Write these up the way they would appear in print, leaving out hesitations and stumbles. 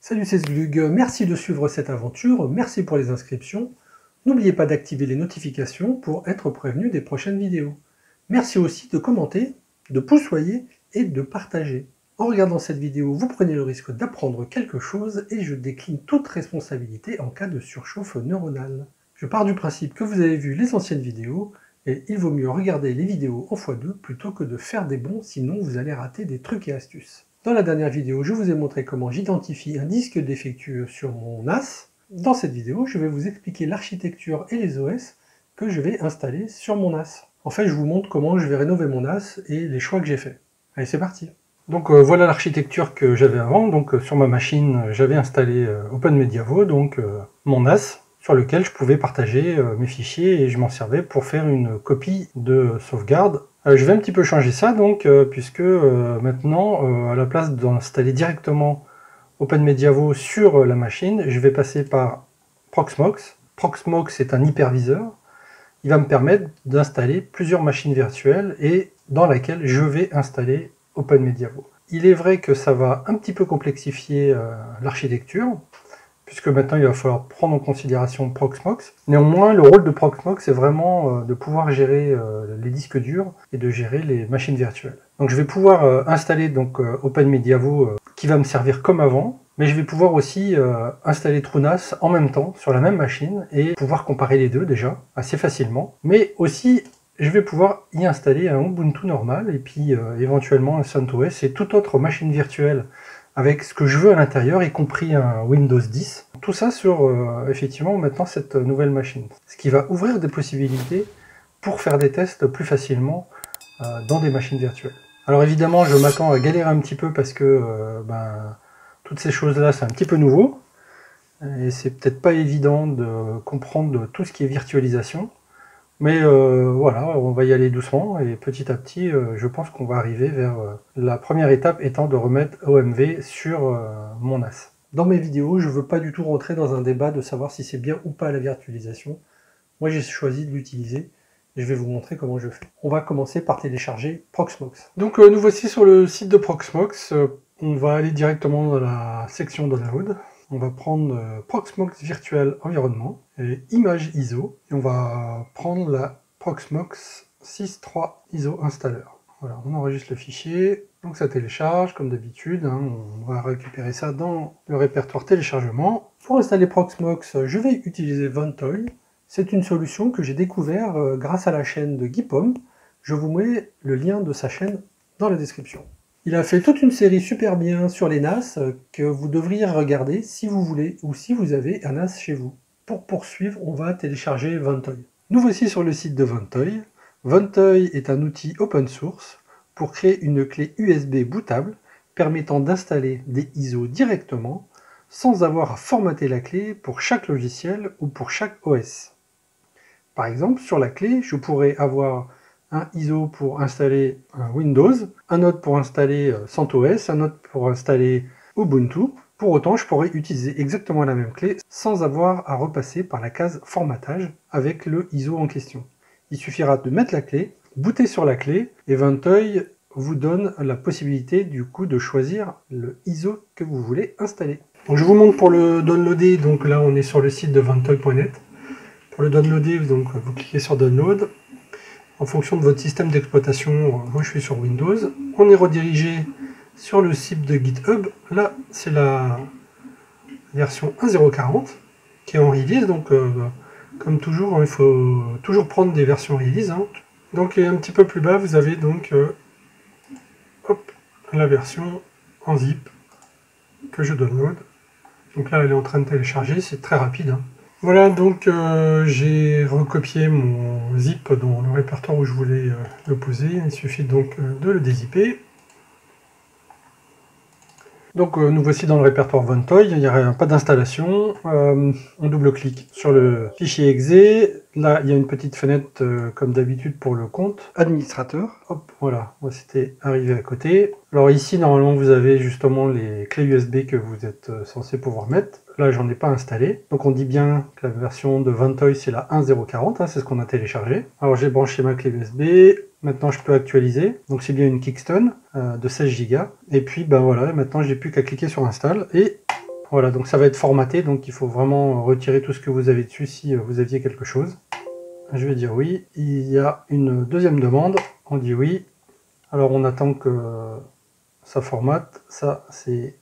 Salut, c'est Zglug, merci de suivre cette aventure, merci pour les inscriptions. N'oubliez pas d'activer les notifications pour être prévenu des prochaines vidéos. Merci aussi de commenter, de poussoyer et de partager. En regardant cette vidéo, vous prenez le risque d'apprendre quelque chose et je décline toute responsabilité en cas de surchauffe neuronale. Je pars du principe que vous avez vu les anciennes vidéos et il vaut mieux regarder les vidéos en x2 plutôt que de faire des bons, sinon vous allez rater des trucs et astuces. Dans la dernière vidéo, je vous ai montré comment j'identifie un disque défectueux sur mon NAS. Dans cette vidéo, je vais vous expliquer l'architecture et les OS que je vais installer sur mon NAS. En fait, je vous montre comment je vais rénover mon NAS et les choix que j'ai faits. Allez, c'est parti. Donc voilà l'architecture que j'avais avant. Donc sur ma machine, j'avais installé OpenMediavo, donc mon NAS, sur lequel je pouvais partager mes fichiers et je m'en servais pour faire une copie de sauvegarde. Je vais un petit peu changer ça donc, puisque maintenant, à la place d'installer directement OpenMediavo sur la machine, je vais passer par Proxmox. Proxmox est un hyperviseur. Il va me permettre d'installer plusieurs machines virtuelles et dans laquelle je vais installer OpenMediavo. Il est vrai que ça va un petit peu complexifier l'architecture, puisque maintenant il va falloir prendre en considération Proxmox. Néanmoins, le rôle de Proxmox est vraiment de pouvoir gérer les disques durs et de gérer les machines virtuelles. Donc je vais pouvoir installer donc OpenMediavo qui va me servir comme avant, mais je vais pouvoir aussi installer TrueNAS en même temps sur la même machine et pouvoir comparer les deux déjà assez facilement. Mais aussi, je vais pouvoir y installer un Ubuntu normal et puis éventuellement un CentOS et toute autre machine virtuelle avec ce que je veux à l'intérieur, y compris un Windows 10. Tout ça sur, effectivement, maintenant cette nouvelle machine. Ce qui va ouvrir des possibilités pour faire des tests plus facilement dans des machines virtuelles. Alors évidemment, je m'attends à galérer un petit peu parce que toutes ces choses-là, c'est un petit peu nouveau. Et c'est peut-être pas évident de comprendre tout ce qui est virtualisation. Mais voilà, on va y aller doucement et petit à petit, je pense qu'on va arriver vers la première étape étant de remettre OMV sur mon NAS. Dans mes vidéos, je ne veux pas du tout rentrer dans un débat de savoir si c'est bien ou pas la virtualisation. Moi, j'ai choisi de l'utiliser et je vais vous montrer comment je fais. On va commencer par télécharger Proxmox. Donc nous voici sur le site de Proxmox. On va aller directement dans la section Download. On va prendre Proxmox Virtual Environment et Image ISO. Et on va prendre la Proxmox 6.3 ISO Installer. Voilà, on enregistre le fichier. Donc ça télécharge comme d'habitude. On va récupérer ça dans le répertoire téléchargement. Pour installer Proxmox, je vais utiliser Ventoy. C'est une solution que j'ai découvert grâce à la chaîne de Guipom. Je vous mets le lien de sa chaîne dans la description. Il a fait toute une série super bien sur les NAS que vous devriez regarder si vous voulez ou si vous avez un NAS chez vous. Pour poursuivre, on va télécharger Ventoy. Nous voici sur le site de Ventoy. Ventoy est un outil open source pour créer une clé USB bootable permettant d'installer des ISO directement sans avoir à formater la clé pour chaque logiciel ou pour chaque OS. Par exemple, sur la clé, je pourrais avoir un ISO pour installer Windows, un autre pour installer CentOS, un autre pour installer Ubuntu. Pour autant, je pourrais utiliser exactement la même clé sans avoir à repasser par la case formatage avec le ISO en question. Il suffira de mettre la clé, booter sur la clé et Ventoy vous donne la possibilité du coup de choisir le ISO que vous voulez installer. Donc, je vous montre pour le downloader, donc là on est sur le site de ventoy.net. Pour le downloader, donc, vous cliquez sur Download. En fonction de votre système d'exploitation, moi je suis sur Windows, on est redirigé sur le site de GitHub. Là, c'est la version 1.0.40 qui est en release, donc comme toujours, il faut toujours prendre des versions release. Donc un petit peu plus bas, vous avez donc la version en zip que je download. Donc là, elle est en train de télécharger, c'est très rapide. Voilà, donc j'ai recopié mon zip dans le répertoire où je voulais le poser. Il suffit donc de le dézipper. Donc nous voici dans le répertoire Ventoy, il n'y a pas d'installation. On double-clique sur le fichier exe. Là, il y a une petite fenêtre, comme d'habitude, pour le compte administrateur. Hop, voilà, moi c'était arrivé à côté. Alors ici, normalement, vous avez justement les clés USB que vous êtes censé pouvoir mettre. Là, j'en ai pas installé. Donc on dit bien que la version de Vantoy, c'est la 1.0.40, hein, c'est ce qu'on a téléchargé. Alors j'ai branché ma clé USB. Maintenant, je peux actualiser. Donc c'est bien une Kingston de 16 Go. Et puis, ben voilà, maintenant, j'ai plus qu'à cliquer sur Install et voilà, donc ça va être formaté, donc il faut vraiment retirer tout ce que vous avez dessus si vous aviez quelque chose. Je vais dire oui. Il y a une deuxième demande, on dit oui. Alors on attend que ça formate. Ça, c'est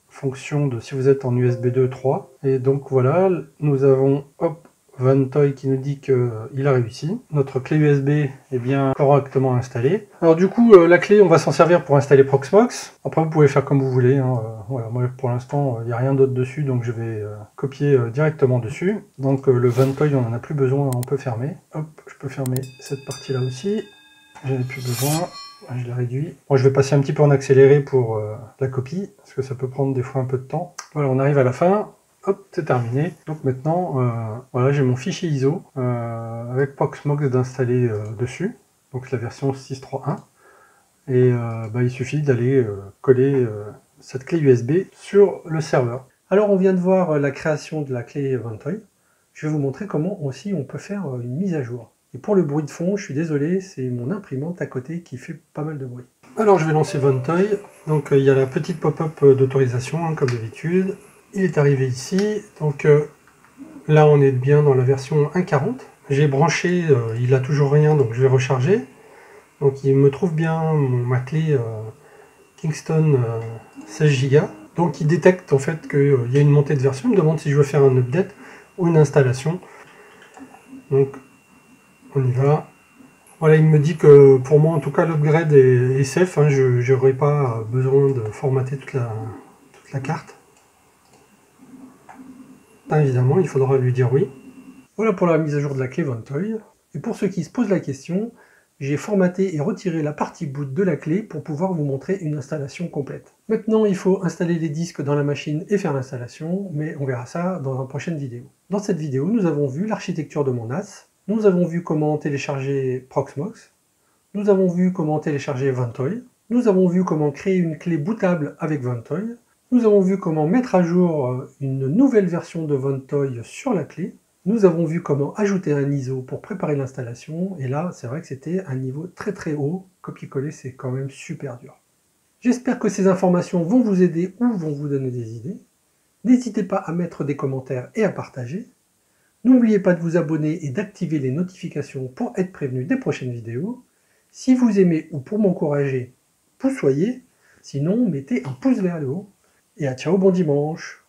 fonction de si vous êtes en USB 2.3. Et donc voilà, nous avons hop, Vantoy qui nous dit qu'il a réussi. Notre clé USB est bien correctement installée. Alors du coup, la clé, on va s'en servir pour installer Proxmox. Après, vous pouvez faire comme vous voulez. Hein. Voilà, moi pour l'instant, il n'y a rien d'autre dessus, donc je vais copier directement dessus. Donc le Vantoy, on n'en a plus besoin, on peut fermer. Hop, je peux fermer cette partie-là aussi. J'en ai plus besoin. Je l'ai réduit. Bon, je vais passer un petit peu en accéléré pour la copie, parce que ça peut prendre des fois un peu de temps. Voilà, on arrive à la fin. Hop, c'est terminé. Donc maintenant, voilà, j'ai mon fichier ISO avec Proxmox d'installer dessus. Donc la version 6.3.1. Et il suffit d'aller coller cette clé USB sur le serveur. Alors on vient de voir la création de la clé Vantoy. Je vais vous montrer comment aussi on peut faire une mise à jour. Et pour le bruit de fond, je suis désolé, c'est mon imprimante à côté qui fait pas mal de bruit. Alors je vais lancer Vantoy. Donc il y a la petite pop-up d'autorisation, hein, comme d'habitude. Il est arrivé ici. Donc là on est bien dans la version 1.40. J'ai branché, il n'a toujours rien, donc je vais recharger. Donc il me trouve bien ma clé Kingston 16 Go. Donc il détecte en fait qu'il y a une montée de version. Il me demande si je veux faire un update ou une installation. Donc on y va. Voilà, il me dit que pour moi en tout cas l'upgrade est safe, hein, je n'aurai pas besoin de formater toute la carte. Évidemment, il faudra lui dire oui. Voilà pour la mise à jour de la clé Vantoy. Et pour ceux qui se posent la question, j'ai formaté et retiré la partie boot de la clé pour pouvoir vous montrer une installation complète. Maintenant, il faut installer les disques dans la machine et faire l'installation, mais on verra ça dans une prochaine vidéo. Dans cette vidéo, nous avons vu l'architecture de mon NAS, nous avons vu comment télécharger Proxmox, nous avons vu comment télécharger Vantoy, nous avons vu comment créer une clé bootable avec Vantoy, nous avons vu comment mettre à jour une nouvelle version de Vantoy sur la clé, nous avons vu comment ajouter un ISO pour préparer l'installation, et là, c'est vrai que c'était un niveau très très haut. Copier-coller, c'est quand même super dur. J'espère que ces informations vont vous aider ou vont vous donner des idées. N'hésitez pas à mettre des commentaires et à partager. N'oubliez pas de vous abonner et d'activer les notifications pour être prévenu des prochaines vidéos. Si vous aimez ou pour m'encourager, poussoyez. Sinon, mettez un pouce vers le haut. Et à ciao, bon dimanche!